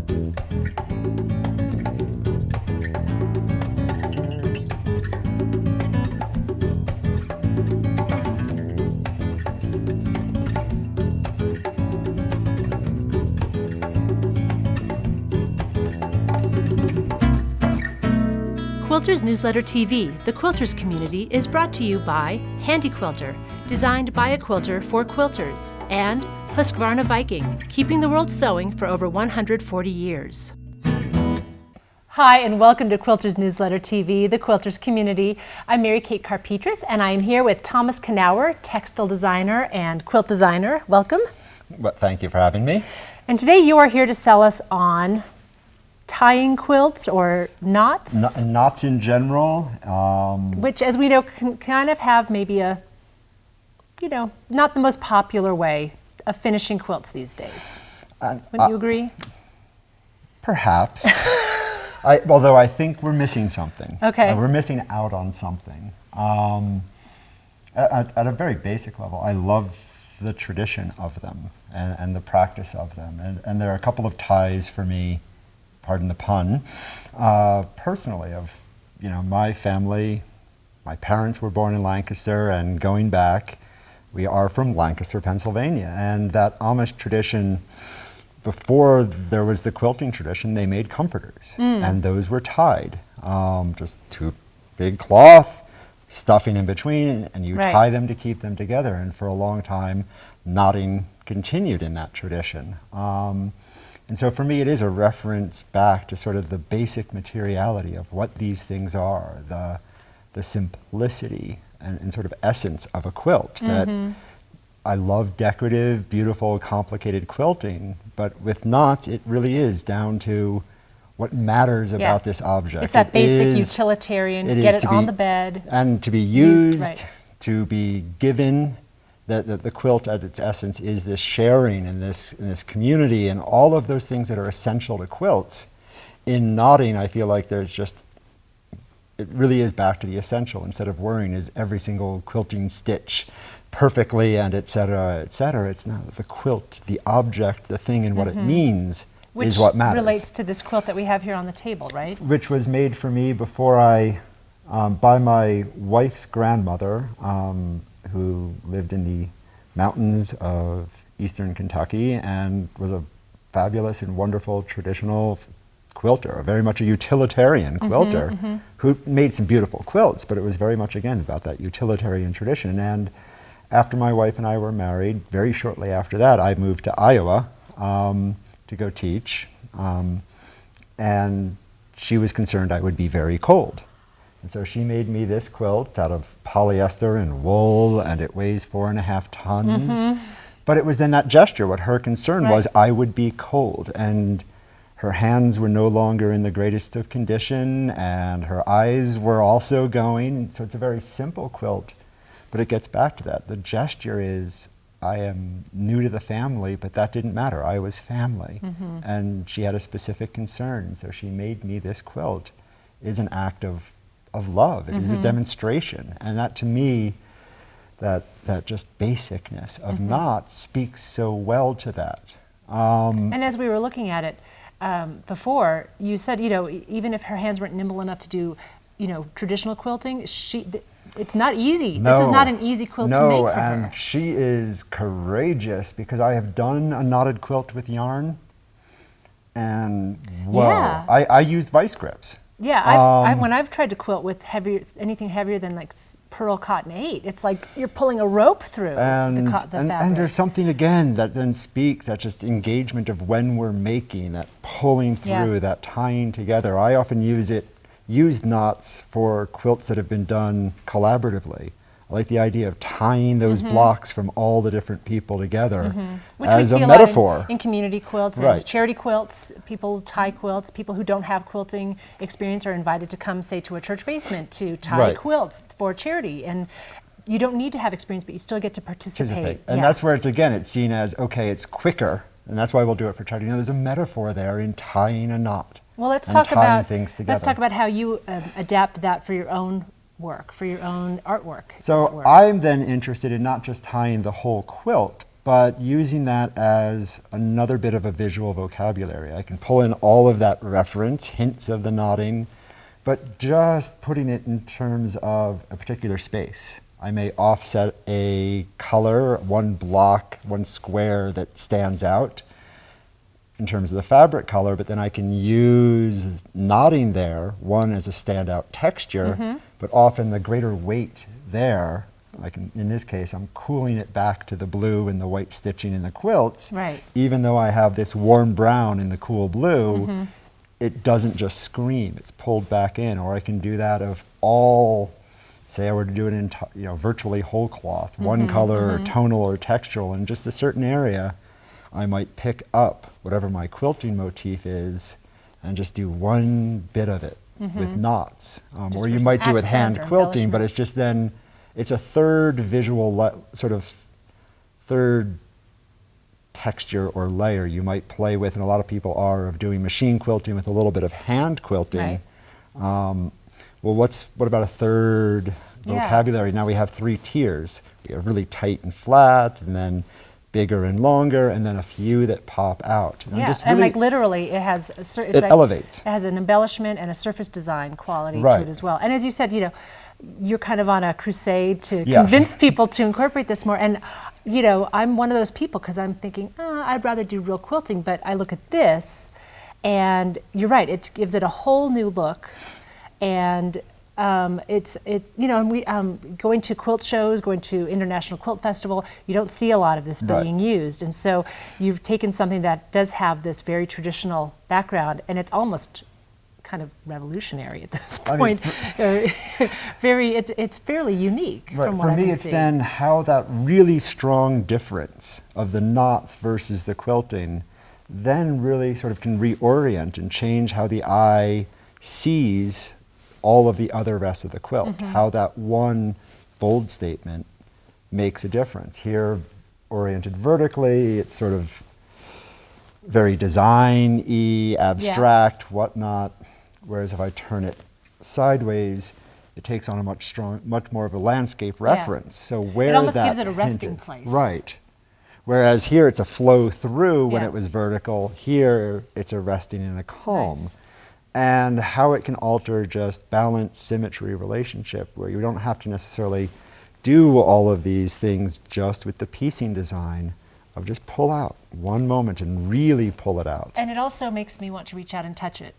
Quilters Newsletter TV, the Quilters community, is brought to you by Handy Quilter, designed by a quilter for quilters, and Husqvarna Viking, keeping the world sewing for over 140 years. Hi, and welcome to Quilters Newsletter TV, the Quilters community. I'm Mary Kate Karr-Petras, and I am here with Thomas Knauer, textile designer and quilt designer. Welcome. Well, thank you for having me. And today you are here to sell us on tying quilts or knots? Knots in general. Which, as we know, can kind of have maybe a, not the most popular way of finishing quilts these days. Wouldn't you agree? Perhaps. Although I think we're missing something. Okay. We're missing out on something. At a very basic level, I love the tradition of them and the practice of them. And there are a couple of ties for me, pardon the pun, personally of, my family. My parents were born in Lancaster, and going back, we are from Lancaster, Pennsylvania. And that Amish tradition, before there was the quilting tradition, they made comforters, and those were tied. Just two big cloth, stuffing in between, and you tie them to keep them together. And for a long time, knotting continued in that tradition. And so for me, it is a reference back to sort of the basic materiality of what these things are, the simplicity and sort of essence of a quilt. That I love decorative, beautiful, complicated quilting, but with knots, it really is down to what matters about this object. It's that basic utilitarian, get it on the bed. And to be used, to be given. The quilt at its essence is this sharing and this community and all of those things that are essential to quilts. In knotting, I feel like it really is back to the essential. Instead of worrying is every single quilting stitch perfectly and et cetera, et cetera. It's not the quilt, the object, the thing and what it means is what matters. Which relates to this quilt that we have here on the table, right? Which was made for me before by my wife's grandmother, who lived in the mountains of eastern Kentucky and was a fabulous and wonderful traditional quilter, very much a utilitarian quilter, who made some beautiful quilts, but it was very much, again, about that utilitarian tradition. And after my wife and I were married, very shortly after that, I moved to Iowa to go teach, and she was concerned I would be very cold. And so she made me this quilt out of polyester and wool, and it weighs 4.5 tons. But it was then that gesture, what her concern was, I would be cold. And her hands were no longer in the greatest of condition, and her eyes were also going. So it's a very simple quilt, but it gets back to that. The gesture is, I am new to the family, but that didn't matter. I was family. And she had a specific concern, so she made me this quilt. Is an act of love. It is a demonstration. And that, to me, that just basicness of knots speaks so well to that. And as we were looking at it before, you said, even if her hands weren't nimble enough to do, traditional quilting, it's not easy. No, this is not an easy quilt to make for her. And she is courageous, because I have done a knotted quilt with yarn, and whoa, I used vice grips. Yeah, when I've tried to quilt with anything heavier than like pearl cotton 8, it's like you're pulling a rope through the fabric. And there's something, again, that then speaks, that just engagement of when we're making, that pulling through, that tying together. I often use knots for quilts that have been done collaboratively. I like the idea of tying those blocks from all the different people together as a metaphor. In community quilts and charity quilts, people tie quilts. People who don't have quilting experience are invited to come, say, to a church basement to tie quilts for charity. And you don't need to have experience, but you still get to participate. And that's where it's seen as, okay, it's quicker, and that's why we'll do it for charity. There's a metaphor there in tying a knot. Well, let's talk about things together. Let's talk about how you adapt that for your own work, for your own artwork. So I'm then interested in not just tying the whole quilt, but using that as another bit of a visual vocabulary. I can pull in all of that reference, hints of the knotting, but just putting it in terms of a particular space. I may offset a color, one block, one square that stands out in terms of the fabric color, but then I can use knotting there, one as a standout texture, but often the greater weight there, like in this case, I'm cooling it back to the blue and the white stitching in the quilts. Right. Even though I have this warm brown in the cool blue, it doesn't just scream, it's pulled back in. Or I can do that of all, say I were to do it in virtually whole cloth, one color or tonal or textural in just a certain area, I might pick up whatever my quilting motif is and just do one bit of it with knots. Or you might do it hand quilting, but it's just then, it's a third visual, sort of third texture or layer you might play with, and a lot of people are, of doing machine quilting with a little bit of hand quilting. Well, what about a third vocabulary? Now we have 3 tiers. We have really tight and flat, and then bigger and longer, and then a few that pop out. And and like literally it has it elevates. It has an embellishment and a surface design quality to it as well. And as you said, you're kind of on a crusade to convince people to incorporate this more. And I'm one of those people, because I'm thinking, I'd rather do real quilting, but I look at this, and you're right, it gives it a whole new look. And it's and we going to quilt shows, going to International Quilt Festival, you don't see a lot of this being used. And so you've taken something that does have this very traditional background, and it's almost kind of revolutionary at this point. It's fairly unique from what I can see. For me, it's then how that really strong difference of the knots versus the quilting then really sort of can reorient and change how the eye sees all of the other rest of the quilt, how that one bold statement makes a difference. Here, oriented vertically, it's sort of very design-y, abstract, whatnot, whereas if I turn it sideways, it takes on a much more of a landscape reference. So where it almost gives it a resting place. Right. Whereas here it's a flow through when it was vertical, here it's a resting in a calm. Nice. And how it can alter just balance, symmetry, relationship, where you don't have to necessarily do all of these things just with the piecing design of just pull out one moment and really pull it out. And it also makes me want to reach out and touch it.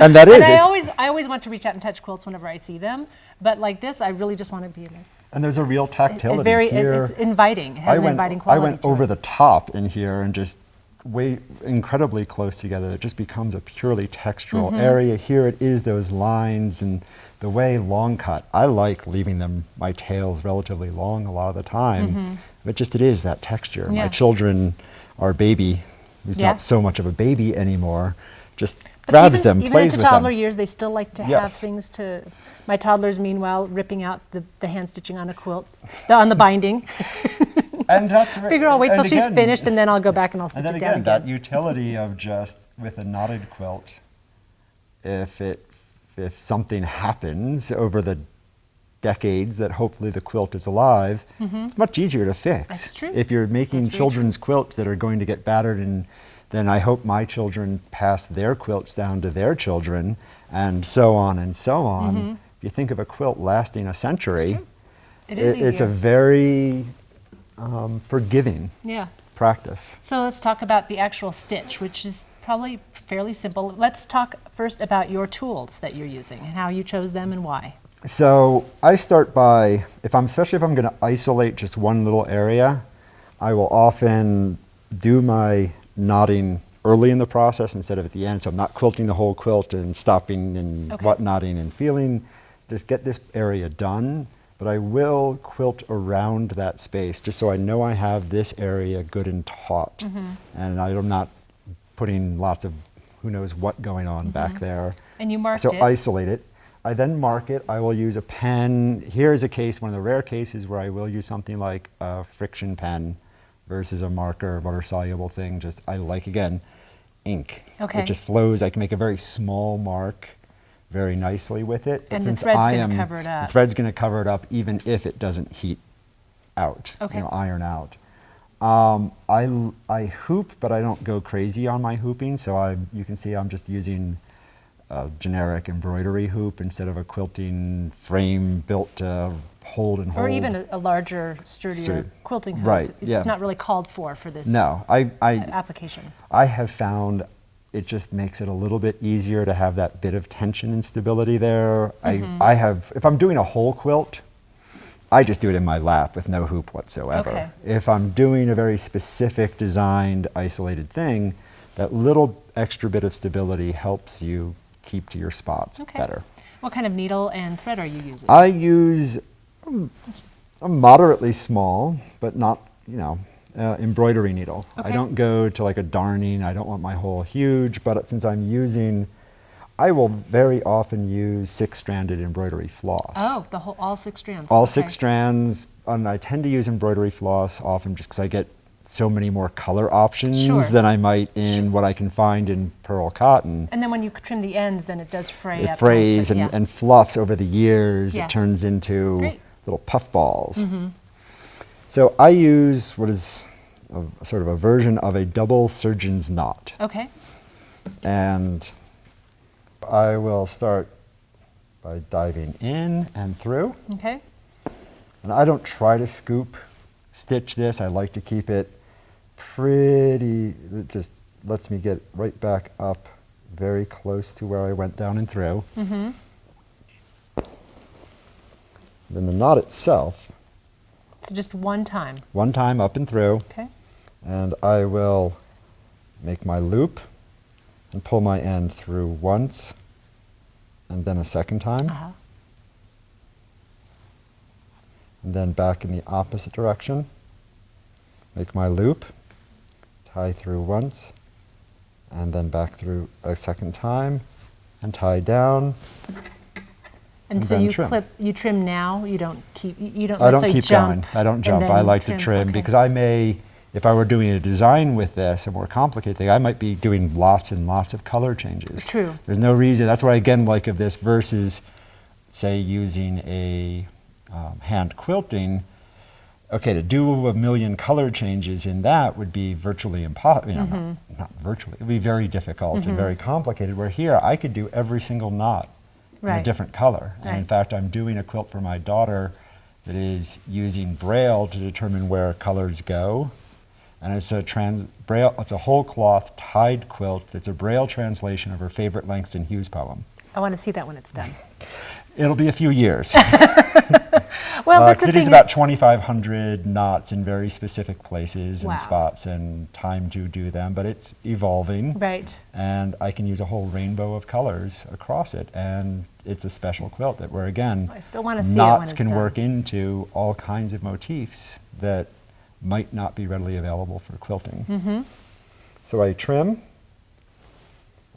And that is. I always want to reach out and touch quilts whenever I see them, but like this, I really just want to be in there. And there's a real tactility here. It's inviting. It has an inviting quality. I went over the top in here and just way incredibly close together. It just becomes a purely textural area. Here it is those lines, and the way long cut, I like leaving my tails relatively long a lot of the time, but just it is that texture. My children, our baby, who's not so much of a baby anymore, just grabs them, plays with them. Even into toddler years, they still like to have things to. My toddler's meanwhile ripping out the hand stitching on a quilt, on the binding. And that's figure I'll wait till she's finished, and then I'll go back and I'll stitch it down again. That utility of just with a knotted quilt, if something happens over the decades that hopefully the quilt is alive, it's much easier to fix. That's true. If you're making children's quilts that are going to get battered, and then I hope my children pass their quilts down to their children, and so on and so on. If you think of a quilt lasting a century, it's a very forgiving practice. So let's talk about the actual stitch, which is probably fairly simple. Let's talk first about your tools that you're using and how you chose them and why. So I start by, especially if I'm going to isolate just one little area, I will often do my knotting early in the process instead of at the end. So I'm not quilting the whole quilt and stopping and what knotting and feeling. Just get this area done. But I will quilt around that space just so I know I have this area good and taut. And I'm not putting lots of who knows what going on back there. And you marked it. So isolate it. I then mark it. I will use a pen. Here's a case, one of the rare cases where I will use something like a friction pen versus a marker, water-soluble thing. Just, I like, again, ink. Okay. It just flows. I can make a very small mark very nicely with it. And the thread's going to cover it up. The thread's going to cover it up even if it doesn't heat out, iron out. I hoop, but I don't go crazy on my hooping. So you can see I'm just using a generic embroidery hoop instead of a quilting frame built to hold and hold. Or even a larger, sturdier quilting hoop. Right. It's not really called for this application. I have found it just makes it a little bit easier to have that bit of tension and stability there. If I'm doing a whole quilt, I just do it in my lap with no hoop whatsoever. Okay. If I'm doing a very specific designed, isolated thing, that little extra bit of stability helps you keep to your spots better. What kind of needle and thread are you using? I use a moderately small, but not, embroidery needle. I don't go to like a darning. I don't want my hole huge, but since I'm using, I will very often use 6-stranded embroidery floss. Oh, all 6 strands. All 6 strands, and I tend to use embroidery floss often just because I get so many more color options than I might in what I can find in pearl cotton. And then when you trim the ends, then it does fray up. It frays and fluffs over the years. Yeah. It turns into little puff balls. So I use what is sort of a version of a double surgeon's knot. Okay. And I will start by diving in and through. Okay. And I don't try to scoop stitch this. I like to keep it pretty, it just lets me get right back up very close to where I went down and through. Then the knot itself. So just one time. One time up and through. Okay. And I will make my loop and pull my end through once and then a second time. And then back in the opposite direction. Make my loop, tie through once, and then back through a second time, and tie down. And so you trim now. You don't keep. You don't. I don't keep jump going. I don't jump. I like to trim because I may, if I were doing a design with this, a more complicated thing, I might be doing lots and lots of color changes. True. There's no reason. That's what I again like of this versus, say, using a hand quilting. Okay, to do a million color changes in that would be virtually impossible. Not virtually. It would be very difficult and very complicated. Where here, I could do every single knot in a different color. And in fact, I'm doing a quilt for my daughter that is using Braille to determine where colors go. And it's a Braille. It's a whole cloth tied quilt that's a Braille translation of her favorite Langston Hughes poem. I want to see that when it's done. It'll be a few years. Well, it is about 2,500 knots in very specific places and spots and time to do them, but it's evolving. Right. And I can use a whole rainbow of colors across it, and it's a special quilt that where, again, I still want to see knots it can done. work into all kinds of motifs that might not be readily available for quilting. So I trim,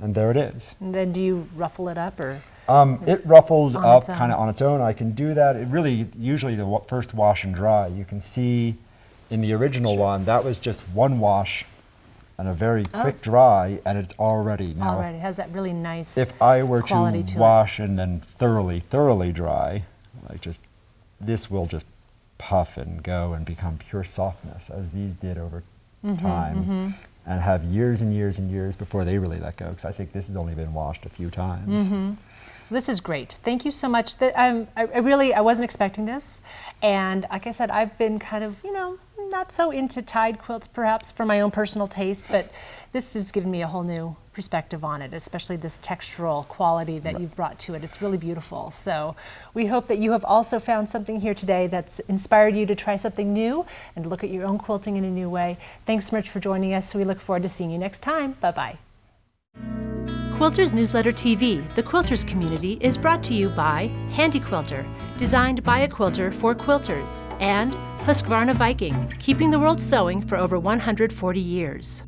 and there it is. And then do you ruffle it up or? It ruffles up its own? kind of on its own. I can do that. It really, usually the first wash and dry, you can see in the original one, that was just one wash and a very quick dry, and it's already now. Already has that really nice If I were quality to to wash and then thoroughly dry, this will just puff and go and become pure softness, as these did over time, and have years and years and years before they really let go, because I think this has only been washed a few times. This is great. Thank you so much. I wasn't expecting this, and like I said, I've been kind of, not so into tied quilts perhaps for my own personal taste, but this has given me a whole new perspective on it, especially this textural quality that you've brought to it. It's really beautiful. So we hope that you have also found something here today that's inspired you to try something new and look at your own quilting in a new way. Thanks so much for joining us. We look forward to seeing you next time. Bye-bye. Quilters Newsletter TV, the Quilters community, is brought to you by Handy Quilter, designed by a quilter for quilters, and Husqvarna Viking, keeping the world sewing for over 140 years.